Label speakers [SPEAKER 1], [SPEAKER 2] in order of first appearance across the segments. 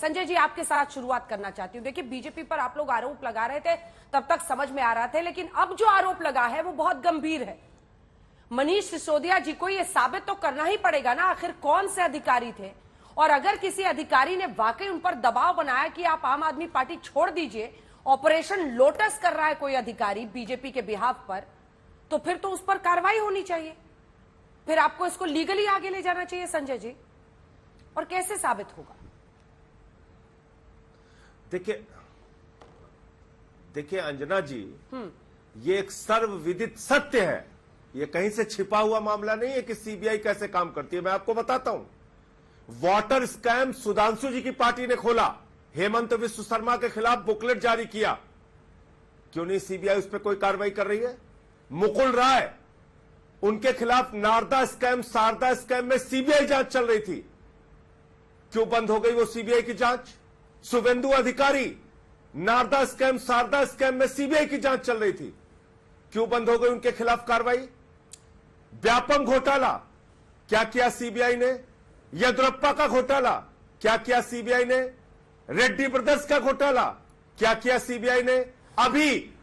[SPEAKER 1] संजय जी, आपके साथ शुरुआत करना चाहती हूँ। देखिए, बीजेपी पर आप लोग आरोप लगा रहे थे, तब तक समझ में आ रहा था, लेकिन अब जो आरोप लगा है वो बहुत गंभीर है। मनीष सिसोदिया जी को ये साबित तो करना ही पड़ेगा ना, आखिर कौन से अधिकारी थे, और अगर किसी अधिकारी ने वाकई उन पर दबाव बनाया कि आप आम आदमी पार्टी छोड़ दीजिए, ऑपरेशन लोटस कर रहा है कोई अधिकारी बीजेपी के बिहाफ पर, तो फिर तो उस पर कार्रवाई होनी चाहिए, फिर आपको इसको लीगली आगे ले जाना चाहिए संजय जी। और कैसे साबित होगा?
[SPEAKER 2] देखिए अंजना जी, ये एक सर्वविदित सत्य है, ये कहीं से छिपा हुआ मामला नहीं है कि सीबीआई कैसे काम करती है। मैं आपको बताता हूं, वाटर स्कैम सुधांशु जी की पार्टी ने खोला, हेमंत विश्व शर्मा के खिलाफ बुकलेट जारी किया, क्यों नहीं सीबीआई उस पर कोई कार्रवाई कर रही है? मुकुल राय, उनके खिलाफ नारदा स्कैम शारदा स्कैम में सीबीआई जांच चल रही थी, क्यों बंद हो गई वो सीबीआई की जांच? शुभेंदु अधिकारी, नारदा स्कैम शारदा स्कैम में सीबीआई की जांच चल रही थी, क्यों बंद हो गई उनके खिलाफ कार्रवाई? व्यापम घोटाला, क्या किया सीबीआई ने? येदियुरप्पा का घोटाला, क्या किया सीबीआई ने? रेड्डी ब्रदर्स का घोटाला, क्या किया सीबीआई ने? अभी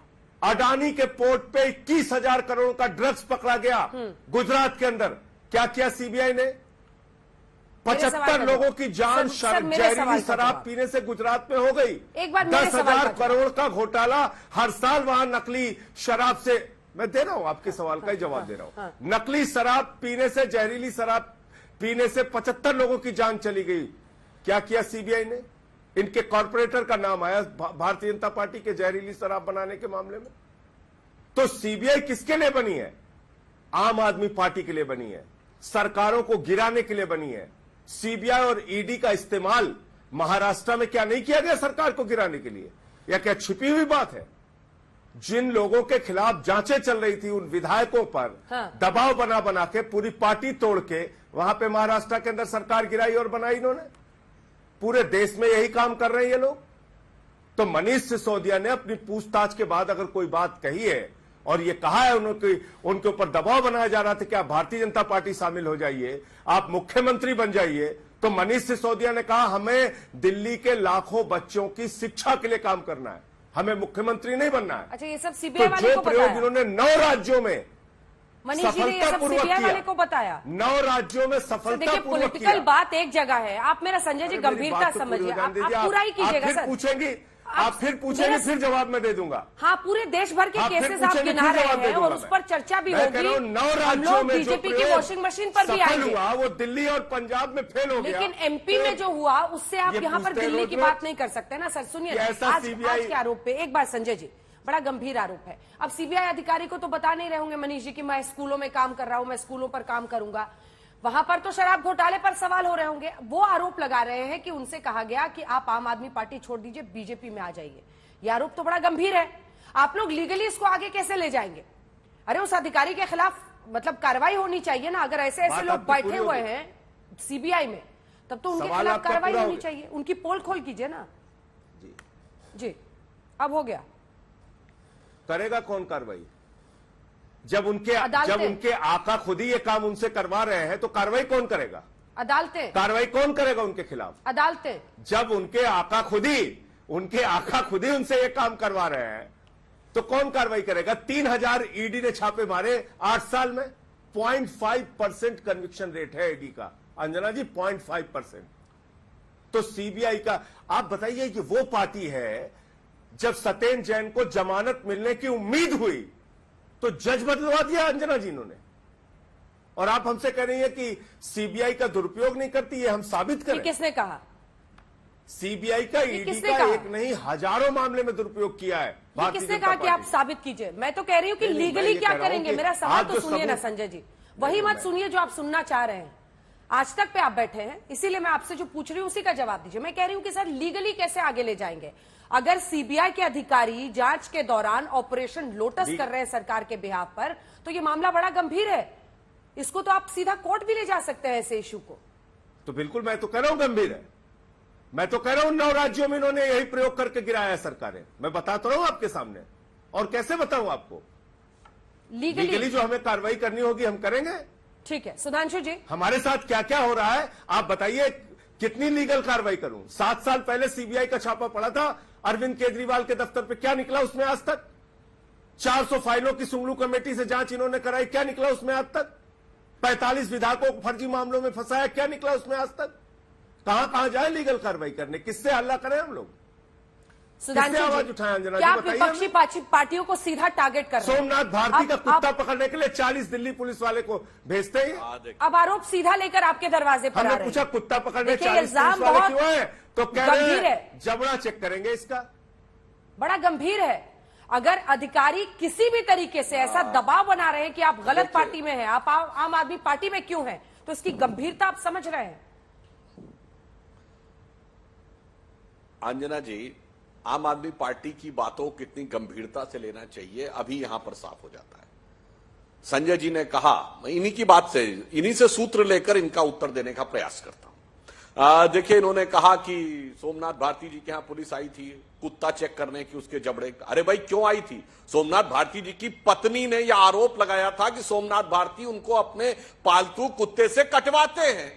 [SPEAKER 2] अडानी के पोर्ट पे 21,000 करोड़ का ड्रग्स पकड़ा गया गुजरात के अंदर, क्या किया सीबीआई ने? 75 लोगों की जान जहरीली शराब पीने से गुजरात में हो गई। 10,000 करोड़ का घोटाला हर साल वहां नकली शराब से, मैं दे रहा हूं आपके सवाल का ही जवाब दे रहा हूं। नकली शराब पीने से, जहरीली शराब पीने से 75 लोगों की जान चली गई। क्या किया सीबीआई ने? इनके कॉर्पोरेटर का नाम आया भारतीय जनता पार्टी के जहरीली शराब बनाने के मामले में। तो सीबीआई किसके लिए बनी है? आम आदमी पार्टी के लिए बनी है, सरकारों को गिराने के लिए बनी है। सीबीआई और ईडी का इस्तेमाल महाराष्ट्र में क्या नहीं किया गया सरकार को गिराने के लिए? या क्या छिपी हुई बात है? जिन लोगों के खिलाफ जांचें चल रही थी, उन विधायकों पर दबाव बना के पूरी पार्टी तोड़ के वहां पे महाराष्ट्र के अंदर सरकार गिराई और बनाई इन्होंने। पूरे देश में यही काम कर रहे हैं ये लोग। तो मनीष सिसोदिया ने अपनी पूछताछ के बाद अगर कोई बात कही है और ये कहा है उनके ऊपर दबाव बनाया जा रहा था कि आप भारतीय जनता पार्टी शामिल हो जाइए, आप मुख्यमंत्री बन जाइए, तो मनीष सिसोदिया ने कहा हमें दिल्ली के लाखों बच्चों की शिक्षा के लिए काम करना है, हमें मुख्यमंत्री नहीं बनना है।
[SPEAKER 1] अच्छा, ये सब सीबीआई वाले को
[SPEAKER 2] प्रयोग इन्होंने 9 राज्यों में
[SPEAKER 1] सफलतापूर्वक किया,
[SPEAKER 2] 9 राज्यों में सफलतापूर्वक किया।
[SPEAKER 1] पॉलिटिकल बात एक जगह है, आप मेरा संजय जी गंभीरता समझिए, आप पूरा ही कीजिएगा सर।
[SPEAKER 2] पूछेंगी आप फिर पूछेंगे, फिर जवाब मैं दे दूंगा।
[SPEAKER 1] हाँ, पूरे देश भर के केसेस आप गिना रहे हैं और उस पर चर्चा भी होगी।
[SPEAKER 2] 9 राज्यों में
[SPEAKER 1] बीजेपी की वॉशिंग मशीन पर भी आएंगे।
[SPEAKER 2] वो दिल्ली और पंजाब में फेल हो गया,
[SPEAKER 1] लेकिन एमपी में जो हुआ उससे आप यहाँ पर दिल्ली की बात नहीं कर सकते ना सर। सुनिए, आज के आरोप पे एक बार संजय जी, बड़ा गंभीर आरोप है। अब सीबीआई अधिकारी को तो बता नहीं रहे होंगे मनीष जी कि मैं स्कूलों में काम कर रहा हूं, मैं स्कूलों पर काम करूंगा, वहां पर तो शराब घोटाले पर सवाल हो रहे होंगे। वो आरोप लगा रहे हैं कि उनसे कहा गया कि आप आम आदमी पार्टी छोड़ दीजिए, बीजेपी में आ जाइए। ये आरोप तो बड़ा गंभीर है, आप लोग लीगली इसको आगे कैसे ले जाएंगे? अरे उस अधिकारी के खिलाफ मतलब कार्रवाई होनी चाहिए ना। अगर ऐसे ऐसे लोग बैठे हुए हैं सीबीआई में, तब तो उनके खिलाफ कार्रवाई होनी चाहिए, उनकी पोल खोल कीजिए ना। जी, अब हो गया।
[SPEAKER 2] करेगा कौन कार्रवाई? जब उनके आका खुद ही ये काम उनसे करवा रहे हैं, तो कार्रवाई कौन करेगा?
[SPEAKER 1] अदालतें।
[SPEAKER 2] कार्रवाई कौन करेगा उनके खिलाफ?
[SPEAKER 1] अदालतें।
[SPEAKER 2] जब उनके आका खुद ही उनसे ये काम करवा रहे हैं, तो कौन कार्रवाई करेगा? 3,000 ईडी ने छापे मारे 8 साल में। 0.5% कन्विक्शन रेट है ईडी का अंजना जी, 0.5%। तो सीबीआई का आप बताइए कि वो पार्टी है, जब सत्येंद्र जैन को जमानत मिलने की उम्मीद हुई तो जज बदलवा दिया अंजना जी इन्होंने, और आप हमसे कह रही है कि सीबीआई का दुरुपयोग नहीं करती, ये हम साबित करें।
[SPEAKER 1] किसने कहा?
[SPEAKER 2] सीबीआई का ईडी का एक नहीं हजारों मामले में दुरुपयोग किया है।
[SPEAKER 1] किसने कहा कि आप साबित कीजिए? मैं तो कह रही हूं कि लीगली क्या करेंगे। मेरा सवाल तो सुनिए ना संजय जी, वही मत सुनिए जो आप सुनना चाह रहे हैं। आज तक पे आप बैठे हैं, इसीलिए मैं आपसे जो पूछ रही हूं उसी का जवाब दीजिए। मैं कह रही हूं कि सर लीगली कैसे आगे ले जाएंगे? अगर सीबीआई के अधिकारी जांच के दौरान ऑपरेशन लोटस कर रहे हैं सरकार के बिहाफ पर, तो ये मामला बड़ा गंभीर है। इसको तो आप सीधा कोर्ट भी ले जा सकते हैं ऐसे इशू को।
[SPEAKER 2] तो बिल्कुल, मैं तो कह रहा हूं गंभीर है। मैं तो कह रहा हूं 9 राज्यों में इन्होंने यही प्रयोग करके गिराया है सरकारें। मैं बताता रहा हूं आपके सामने, और कैसे बताऊं आपको? लीगली जो हमें कार्रवाई करनी होगी हम करेंगे।
[SPEAKER 1] ठीक है सुधांशु जी,
[SPEAKER 2] हमारे साथ क्या क्या हो रहा है आप बताइए। कितनी लीगल कार्रवाई करूं? 7 साल पहले सीबीआई का छापा पड़ा था अरविंद केजरीवाल के दफ्तर पे, क्या निकला उसमें आज तक? 400 फाइलों की सुंगलू कमेटी से जांच इन्होंने कराई, क्या निकला उसमें आज तक? 45 विधायकों को फर्जी मामलों में फंसाया, क्या निकला उसमें आज तक? कहां जाए लीगल कार्रवाई करने? किससे हल्ला करें हम लोग?
[SPEAKER 1] सुधांशु
[SPEAKER 2] आवाज उठाए अंजना
[SPEAKER 1] क्या
[SPEAKER 2] जी, बताइए।
[SPEAKER 1] विपक्षी पार्टियों को सीधा टारगेट कर रहे हैं?
[SPEAKER 2] सोमनाथ भारती का कुत्ता पकड़ने के लिए 40 दिल्ली पुलिस वाले को भेजते हैं।
[SPEAKER 1] अब आरोप सीधा लेकर आपके दरवाजे पर आ रहे हैं।
[SPEAKER 2] हमने पूछा कुत्ता पकड़ने 40
[SPEAKER 1] इल्जाम
[SPEAKER 2] पुलिस वाले
[SPEAKER 1] बहुत
[SPEAKER 2] क्यों है, तो कह रहे
[SPEAKER 1] गंभीर
[SPEAKER 2] हैं
[SPEAKER 1] है,
[SPEAKER 2] जबड़ा चेक करेंगे इसका।
[SPEAKER 1] बड़ा गंभीर है। अगर अधिकारी किसी भी तरीके से ऐसा दबाव बना रहे हैं कि आप गलत पार्टी में हैं, आप आम आदमी पार्टी में क्यों हैं, तो इसकी गंभीरता आप समझ रहे हैं।
[SPEAKER 3] अंजना जी, आम आदमी पार्टी की बातों को कितनी गंभीरता से लेना चाहिए अभी यहां पर साफ हो जाता है। संजय जी ने कहा, मैं इन्हीं की बात से, इन्हीं से सूत्र लेकर इनका उत्तर देने का प्रयास करता हूं। देखिए, इन्होंने कहा कि सोमनाथ भारती जी के यहां पुलिस आई थी कुत्ता चेक करने की, उसके जबड़े। अरे भाई, क्यों आई थी? सोमनाथ भारती जी की पत्नी ने यह आरोप लगाया था कि सोमनाथ भारती उनको अपने पालतू कुत्ते से कटवाते हैं।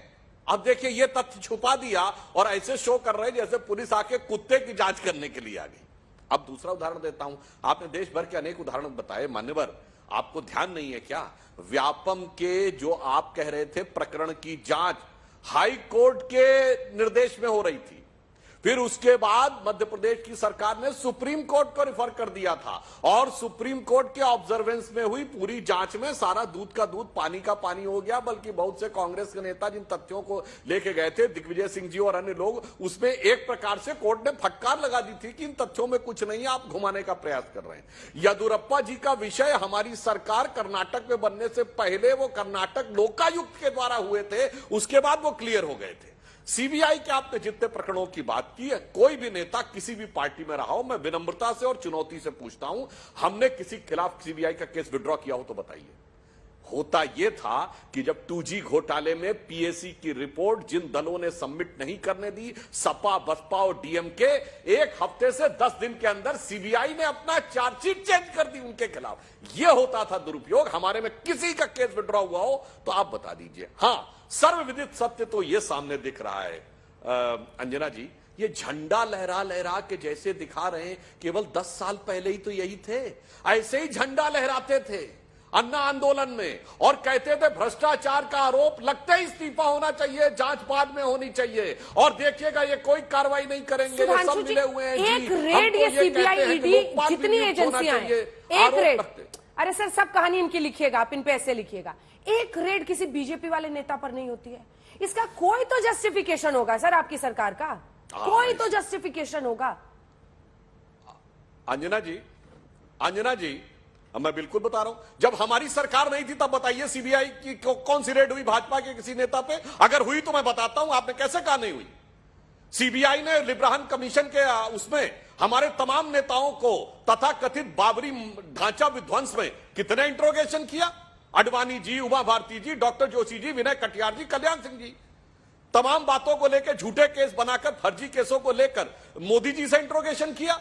[SPEAKER 3] अब देखिए, ये तथ्य छुपा दिया और ऐसे शो कर रहे हैं जैसे पुलिस आके कुत्ते की जांच करने के लिए आ गई। अब दूसरा उदाहरण देता हूं। आपने देश भर के अनेक उदाहरण बताए मान्यवर, आपको ध्यान नहीं है क्या? व्यापम के जो आप कह रहे थे प्रकरण की जांच हाई कोर्ट के निर्देश में हो रही थी, फिर उसके बाद मध्य प्रदेश की सरकार ने सुप्रीम कोर्ट को रिफर कर दिया था और सुप्रीम कोर्ट के ऑब्जर्वेंस में हुई पूरी जांच में सारा दूध का दूध पानी का पानी हो गया। बल्कि बहुत से कांग्रेस के नेता जिन तथ्यों को लेके गए थे, दिग्विजय सिंह जी और अन्य लोग, उसमें एक प्रकार से कोर्ट ने फटकार लगा दी थी कि इन तथ्यों में कुछ नहीं है, आप घुमाने का प्रयास कर रहे हैं। येदियुरप्पा जी का विषय हमारी सरकार कर्नाटक में बनने से पहले वो कर्नाटक लोकायुक्त के द्वारा हुए थे, उसके बाद वो क्लियर हो गए थे। सीबीआई के आपने जितने प्रकरणों की बात की है, कोई भी नेता किसी भी पार्टी में रहा हो, मैं विनम्रता से और चुनौती से पूछता हूं, हमने किसी के खिलाफ सीबीआई का केस विड्रॉ किया हो तो बताइए। होता यह था कि जब 2G घोटाले में पीएसी की रिपोर्ट जिन दलों ने सबमिट नहीं करने दी, सपा, बसपा और डीएमके, एक हफ्ते से 10 दिन के अंदर सीबीआई ने अपना चार्जशीट चेंज कर दी उनके खिलाफ। यह होता था दुरुपयोग। हमारे में किसी का केस विड्रॉ हुआ हो तो आप बता दीजिए। हां, सर्वविदित सत्य तो यह सामने दिख रहा है अंजना जी, ये झंडा लहरा लहरा के जैसे दिखा रहे हैं, केवल 10 साल पहले ही तो यही थे, ऐसे ही झंडा लहराते थे अन्ना आंदोलन में और कहते थे भ्रष्टाचार का आरोप लगते ही इस्तीफा होना चाहिए, जांच बाद में होनी चाहिए और देखिएगा ये कोई कार्रवाई नहीं करेंगे, ये सब मिले हुए हैं।
[SPEAKER 1] एक रेड ये सीबीआई, ईडी, जितनी एजेंसियां हैं, एक रेड। अरे सर, सब कहानी इनकी लिखिएगा, आप इन पे ऐसे लिखिएगा। एक रेड किसी बीजेपी वाले नेता पर नहीं होती है, इसका कोई तो जस्टिफिकेशन होगा सर, आपकी सरकार का कोई तो जस्टिफिकेशन होगा।
[SPEAKER 3] अंजना जी, मैं बिल्कुल बता रहा हूं, जब हमारी सरकार नहीं थी तब बताइए सीबीआई की कौन सी रेड हुई भाजपा के किसी नेता पे? अगर हुई तो मैं बताता हूं, आपने कैसे कहा नहीं हुई? सीबीआई ने लिब्राहन कमीशन के उसमें हमारे तमाम नेताओं को तथा कथित बाबरी ढांचा विध्वंस में कितने इंट्रोगेशन किया? अडवाणी जी, उमा भारती जी, डॉक्टर जोशी जी, विनय कटियार जी, कल्याण सिंह जी, तमाम बातों को लेकर झूठे केस बनाकर फर्जी केसों को लेकर मोदी जी से इंट्रोगेशन किया,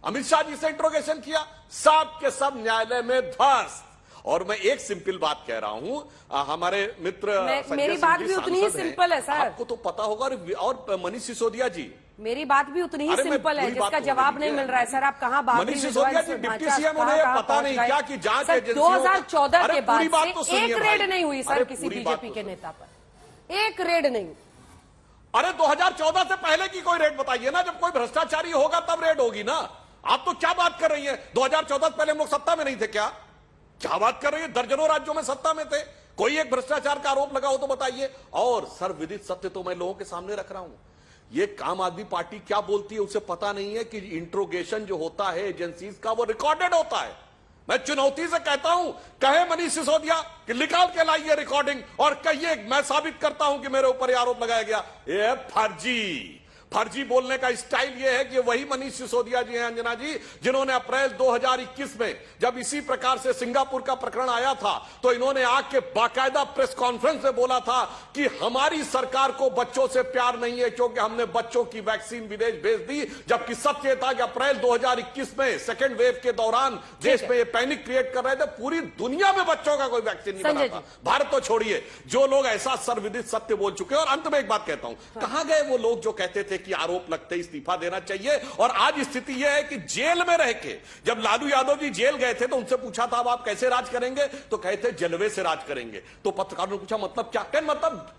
[SPEAKER 3] अमित शाह जी से इंट्रोगेशन किया, सब के सब न्यायालय में ध्वस्त। और मैं एक सिंपल बात कह रहा हूं, हमारे मित्र
[SPEAKER 1] मेरी बात भी उतनी ही सिंपल है सर,
[SPEAKER 3] आपको तो पता होगा। और मनीष सिसोदिया जी,
[SPEAKER 1] मेरी बात भी उतनी ही सिंपल है, जिसका जवाब नहीं मिल रहा है सर। आप कहां
[SPEAKER 3] मनीष सिसोदिया जी डिप्टी सीएम, उन्हें पता नहीं क्या कि जांच एजेंसी
[SPEAKER 1] 2014 के बाद से एक रेड नहीं हुई सर किसी बीजेपी के नेता पर, एक रेड नहीं।
[SPEAKER 3] अरे 2014 से पहले की कोई रेड बताइए ना, जब कोई भ्रष्टाचारी होगा तब रेड होगी ना। आप तो क्या बात कर रही हैं? 2014 से पहले हम लोग सत्ता में नहीं थे क्या? क्या बात कर रही है? दर्जनों राज्यों में सत्ता में थे, कोई एक भ्रष्टाचार का आरोप लगा हो तो बताइए। और सर्वविदित सत्य तो मैं लोगों के सामने रख रहा हूं। ये आम आदमी पार्टी क्या बोलती है उसे पता नहीं है कि इंट्रोगेशन जो होता है एजेंसीज का वो रिकॉर्डेड होता है। मैं चुनौती से कहता हूं, कहे मनीष सिसोदिया कि निकाल के लाइए रिकॉर्डिंग और कहिए मैं साबित करता हूं कि मेरे ऊपर आरोप लगाया गया। ये फर्जी बोलने का स्टाइल यह है कि वही मनीष सिसोदिया जी हैं अंजना जी, जिन्होंने अप्रैल 2021 में जब इसी प्रकार से सिंगापुर का प्रकरण आया था तो इन्होंने आके बाकायदा प्रेस कॉन्फ्रेंस में बोला था कि हमारी सरकार को बच्चों से प्यार नहीं है क्योंकि हमने बच्चों की वैक्सीन विदेश भेज दी। जबकि सत्य था कि अप्रैल 2021 में सेकेंड वेव के दौरान देश में ये पैनिक क्रिएट कर रहे थे, पूरी दुनिया में बच्चों का कोई वैक्सीन नहीं बना था, भारत तो छोड़िए। जो लोग ऐसा सर्वविदित सत्य बोल चुके हैं। और अंत में एक बात कहता हूं, कहां गए वो लोग जो कहते थे कि आरोप लगते ही इस्तीफा देना चाहिए। और आज स्थिति यह है कि जेल में रह के, जब लालू यादव जी जेल गए थे तो उनसे पूछा था अब आप कैसे राज करेंगे, तो कहते जलवे से राज करेंगे। तो पत्रकारों ने पूछा मतलब क्या,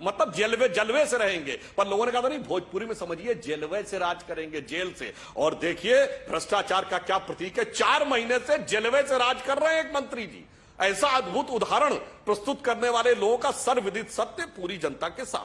[SPEAKER 3] मतलब जलवे से रहेंगे। पर लोगों ने कहा नहीं, भोजपुरी में समझिए, जलवे से राज करेंगे, जेल से। और देखिए भ्रष्टाचार का क्या प्रतीक है, 4 महीने से जलवे से राज कर रहे हैं एक मंत्री जी। ऐसा अद्भुत उदाहरण प्रस्तुत करने वाले लोगों का सर्वविदित सत्य पूरी जनता के साथ।